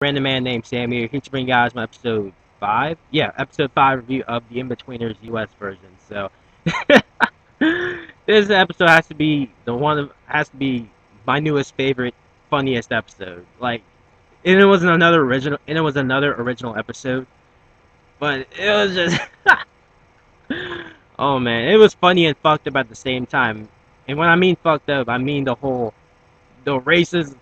Random man named Sammy here to bring you guys my episode 5. Yeah, episode 5 review of the Inbetweeners US version. So, this episode has to be my newest favorite, funniest episode. Like, and it was another original episode, but it was just, oh man, it was funny and fucked up at the same time. And when I mean fucked up, I mean the racist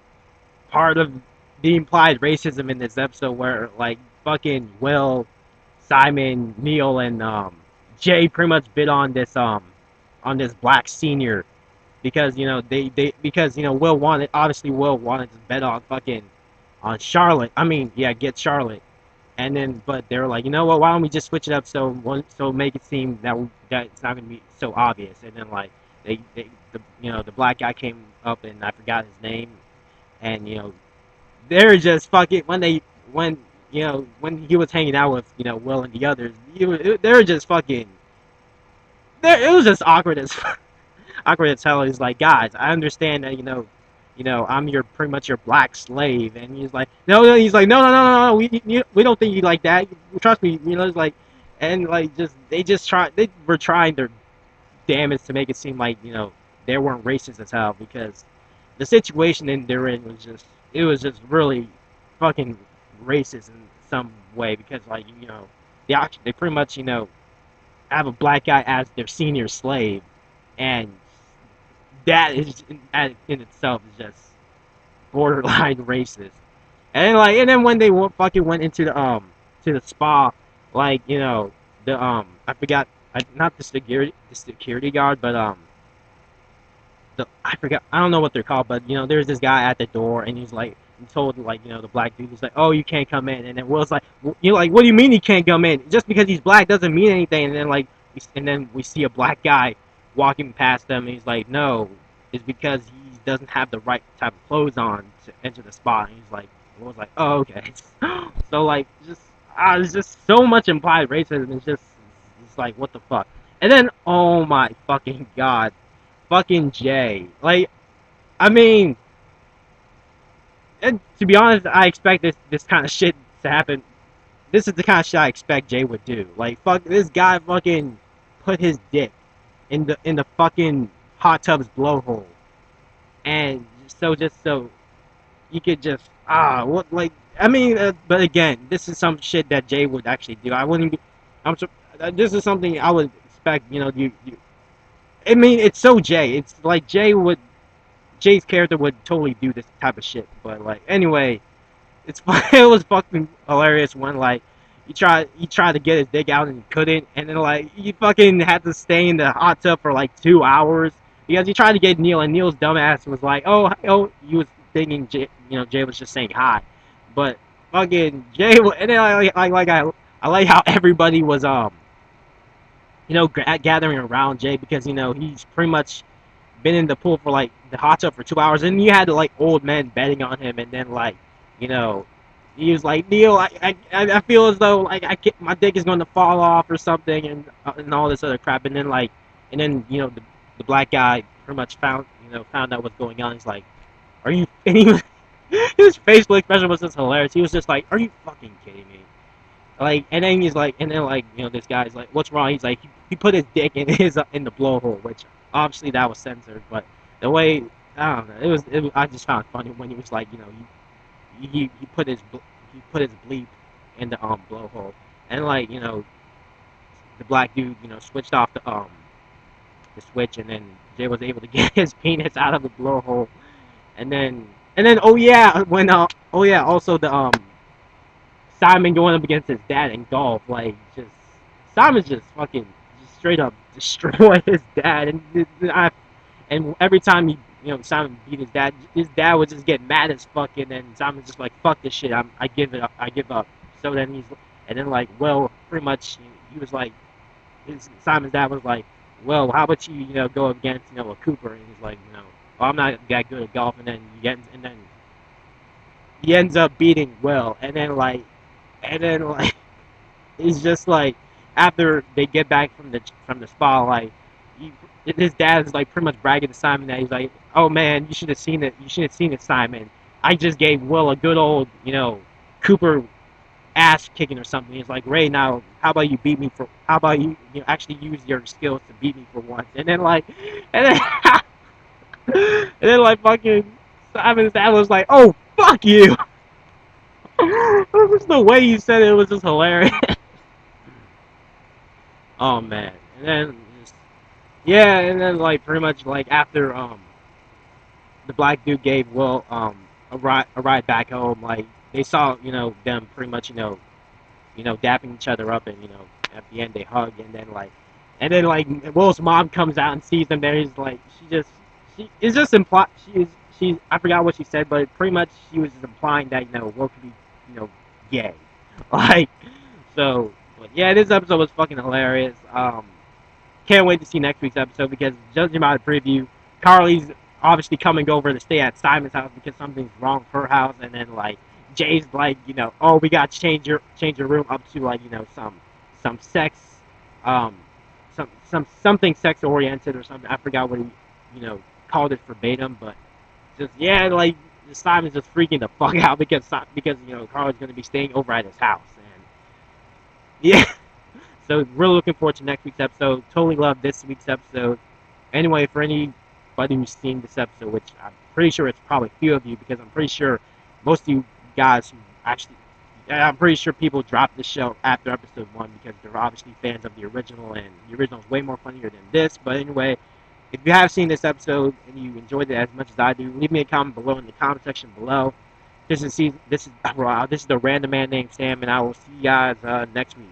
part of the implied racism in this episode where like fucking Will, Simon, Neil, and Jay pretty much bid on this black senior because they because Will wanted to bet on fucking on Charlotte. I mean, yeah, get Charlotte. And then, but they were like, you know what? Why don't we just switch it up so make it seem that it's not gonna be so obvious? And then like the black guy came up and I forgot his name, and they're just fucking when he was hanging out with Will and the others, they're just fucking. It was just awkward as hell. He's like, guys, I understand that I'm your pretty much your black slave, and he's like, no, he's like, no, we don't think you like that. Trust me, it's like, and like they were trying their damnedest to make it seem like they weren't racist as hell because the situation they're in was just really fucking racist in some way because like they pretty much have a black guy as their senior slave, and that is in itself is just borderline racist. And then when they fucking went into the spa, like the I forgot not the security guard, but I forgot, I don't know what they're called, but there's this guy at the door, and he's like, he told like the black dude, he's like, oh, you can't come in, and then Will's like, like, what do you mean he can't come in? Just because he's black doesn't mean anything. And then we see a black guy walking past them, and he's like, no, it's because he doesn't have the right type of clothes on to enter the spot. And he's like, Will's like, oh, okay. So like it's just so much implied racism. It's like, what the fuck. And then, oh my fucking god, fucking Jay. Like, I mean, and to be honest, I expect this kind of shit to happen. This is the kind of shit I expect Jay would do. Like, fuck, this guy fucking put his dick in the fucking hot tub's blowhole, and just so you could just what, like, I mean, but again, this is some shit that Jay would actually do. I wouldn't be. This is something I would expect. I mean, it's so Jay. It's like Jay's character would totally do this type of shit. But like, anyway, it was fucking hilarious when like he tried to get his dick out and he couldn't, and then like he fucking had to stay in the hot tub for like 2 hours because he tried to get Neil, and Neil's dumbass was like, oh, he was thinking Jay was just saying hi, but fucking Jay, and then I like how everybody was gathering around Jay because he's pretty much been in the pool for like the hot tub for 2 hours, and you had like old men betting on him, and then like you know he was like, Neil, I feel as though like my dick is going to fall off or something, and all this other crap, and then the black guy pretty much found out what's going on. He's like, are you? And his facial expression was just hilarious. He was just like, are you fucking kidding me? Like, and then he's like, this guy's like, what's wrong? He's like, he put his dick in the blowhole, which obviously that was censored, but the way, I don't know, I just found it funny when he was like, he put his bleep in the blowhole, and like the black dude switched off the switch, and then Jay was able to get his penis out of the blowhole, and then oh yeah, also the Simon going up against his dad in golf, like just Simon's just fucking just straight up destroy his dad, and every time Simon beat his dad would just get mad as fuck, and then Simon's just like, fuck this shit, I give it up, I give up. So then like, well, pretty much he was like, Simon's dad was like, well, how about you go against a Cooper, and he's like, oh, I'm not that good at golf, and then he ends up beating Will, and then like it's just like after they get back from the spa, like his dad is like pretty much bragging to Simon that he's like, oh man, you should have seen it, Simon. I just gave Will a good old Cooper ass kicking or something. He's like, Ray, now how about you beat me for? How about actually use your skills to beat me for once? And then and then and then fucking Simon Saddler was like, oh fuck you. Just the way you said it was just hilarious. Oh man, and then just, yeah, and then pretty much after the black dude gave Will a ride back home, they saw them pretty much dapping each other up, and at the end they hug, and then Will's mom comes out and sees them there. He's like, she is just imply she I forgot what she said, but pretty much she was just implying that Will could be you know gay, like so. But yeah, this episode was fucking hilarious. Can't wait to see next week's episode because judging by the preview, Carly's obviously coming over to stay at Simon's house because something's wrong with her house, and then Jay's oh, we got to change your room up to some sex, um, something sex oriented or something. I forgot what he called it verbatim, but just yeah, Simon's just freaking the fuck out because Carly's gonna be staying over at his house, and yeah. So really looking forward to next week's episode. Totally love this week's episode. Anyway, for anybody who's seen this episode, which I'm pretty sure it's probably a few of you, because I'm pretty sure most of you guys who actually, I'm pretty sure people dropped the show after episode 1 because they're obviously fans of the original, and the original is way more funnier than this. But anyway, if you have seen this episode and you enjoyed it as much as I do, leave me a comment below in the comment section below. This is the random man named Sam, and I will see you guys next week.